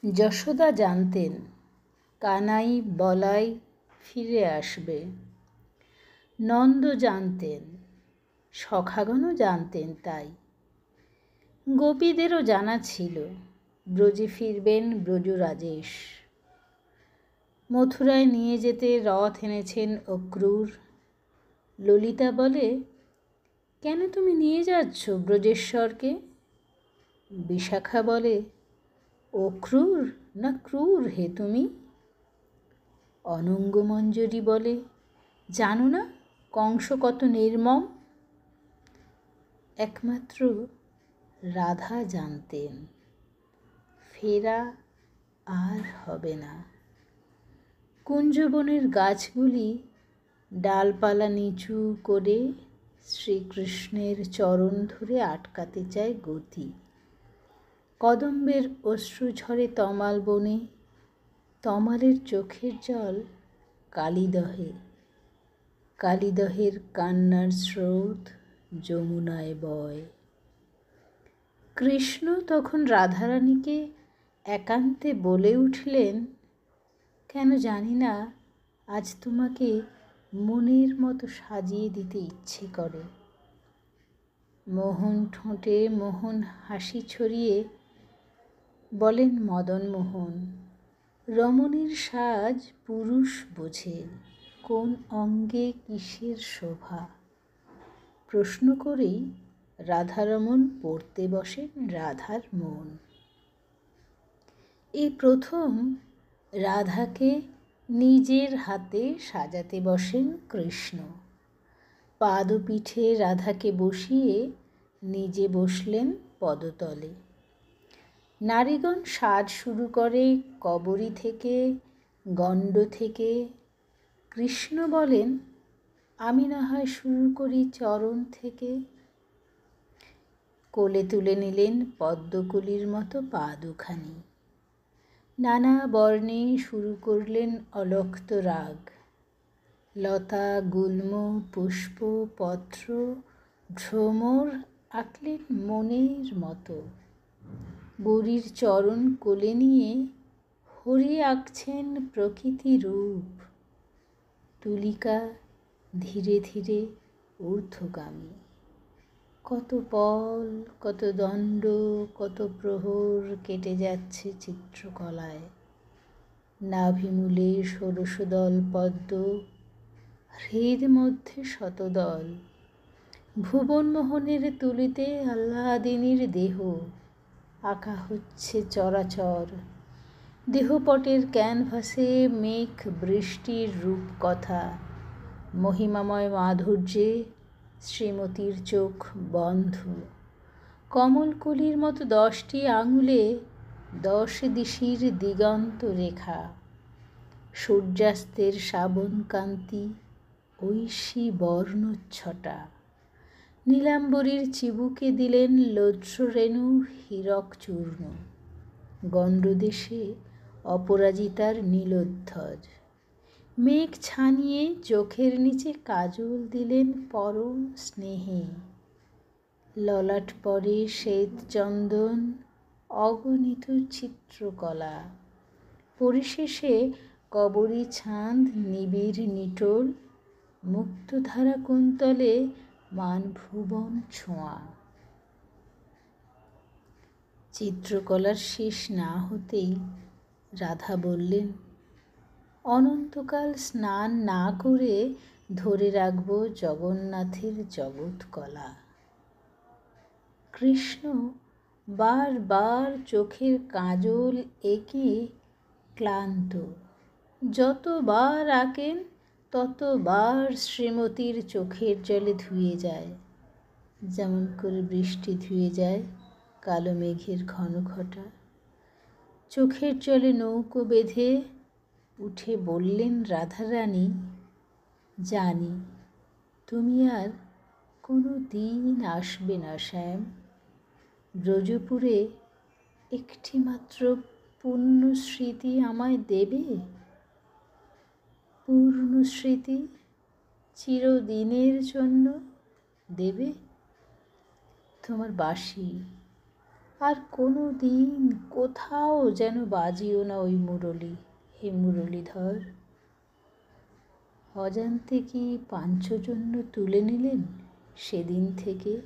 যশোদা জানতেন কানাই বলাই ফিরে আসবে। নন্দ জানতেন, সখাগণও জানতেন তাই। গোপীদেরও জানা ছিল ব্রজে ফিরবেন ব্রজরাজেশ। মথুরায় নিয়ে যেতে রথ এনেছেন অক্রূর। ললিতা বলে, কেন তুমি নিয়ে যাচ্ছ ব্রজেশ্বরকে? বিশাখা বলে, অক্রূর না ক্রূর হে তুমি? অনঙ্গমঞ্জরি বলে, জানো না কংস কত নির্মম? একমাত্র রাধা জানতেন ফেরা আর হবে না। কুঞ্জবনের গাছগুলি ডালপালা নিচু করে শ্রীকৃষ্ণের চরণ ধরে আটকাতে চায় গতি। কদম্বের অশ্রু ঝরে তমাল বনে, তমালের চোখের জল কালিদহে, কালিদহের কান্নার স্রোত যমুনায় বয়। কৃষ্ণ তখন রাধারানীকে একান্তে বলে উঠলেন, কেন জানি না আজ তোমাকে মনের মতো সাজিয়ে দিতে ইচ্ছে করে। মোহন ঠোঁটে মোহন হাসি ছড়িয়ে বলেন মদন মোহন, রমণীর সাজ পুরুষ বোঝে, কোন অঙ্গে কিসের শোভা। প্রশ্ন করেই রাধারমণ পড়তে বসেন রাধার মন। এই প্রথম রাধাকে নিজের হাতে সাজাতে বসেন কৃষ্ণ। পাদপীঠে রাধাকে বসিয়ে নিজে বসলেন পদতলে। নারীগণ সাজ শুরু করে কবরী থেকে, গণ্ড থেকে। কৃষ্ণ বলেন, আমি না হয় শুরু করি চরণ থেকে। কোলে তুলে নিলেন পদ্মকলির মতো পা দুখানি। নানা বর্ণে শুরু করলেন অলক্ত রাগ। লতা গুল্ম পুষ্প পত্র ভ্রমর আঁকলেন মনের মতো। গৌরীর চরণ কোলে নিয়ে হরি আঁকছেন প্রকৃতি রূপ। তুলিকা ধীরে ধীরে ঊর্ধ্বগামী। কত পল, কত দণ্ড, কত প্রহর কেটে যাচ্ছে চিত্রকলায়। নাভিমূলে ষোড়শদল পদ্ম, হৃদ মধ্যে শতদল। ভুবনমোহনের তুলিতে আহ্লাদিনীর দেহ আঁকা হচ্ছে চরাচর। দেহপটের ক্যানভাসে মেঘ বৃষ্টির রূপকথা। মহিমাময় মাধুর্যে শ্রীমতীর চোখ বন্ধ। কমলকলির মতো 10টি আঙুলে 10 দিশির দিগন্ত রেখা। সূর্যাস্তের শ্রাবণকান্তি ঐশী বর্ণচ্ছটা। নীলাম্বরীর চিবুকে দিলেন লজ্জরেণু হীরক চূর্ণ। গণ্ডদেশে অপরাজিতার নীলোধ্বজ। মেঘ ছানিয়ে চোখের নিচে কাজল দিলেন পরম স্নেহে। ললাট পরে শ্বেতচন্দন, অগণিত চিত্রকলা। পরিশেষে কবরী ছাঁদ নিবিড় নিটোল, মুক্তধারা কুন্তলে মানভুবন ছোঁয়া। চিত্রকলার শেষ না হতেই রাধা বললেন, অনন্তকাল স্নান না করে ধরে রাখব জগন্নাথের জগৎকলা। কৃষ্ণ বারবার চোখের কাজল এঁকে ক্লান্ত। যতবার আঁকেন ততবার শ্রীমতীর চোখের জলে ধুয়ে যায়, যেমন করে বৃষ্টি ধুয়ে যায় কালো মেঘের ঘন ঘটা। চোখের জলে নৌকো বেঁধে উঠে বললেন রাধারানী, জানি তুমি আর কোনো দিন আসবে না শ্যাম। ব্রজপুরে একটি মাত্র পূর্ণ স্মৃতি আমায় দেবে? পূর্ণ স্মৃতি চিরদিনের জন্য দেবে? তোমার বাঁশি, আর কোনো দিন কোথাও যেন বাজিও না ওই মুরলি, হে মুরলীধর। অজান্তে কি পাঞ্চজন্য তুলে নিলেন সেদিন থেকে?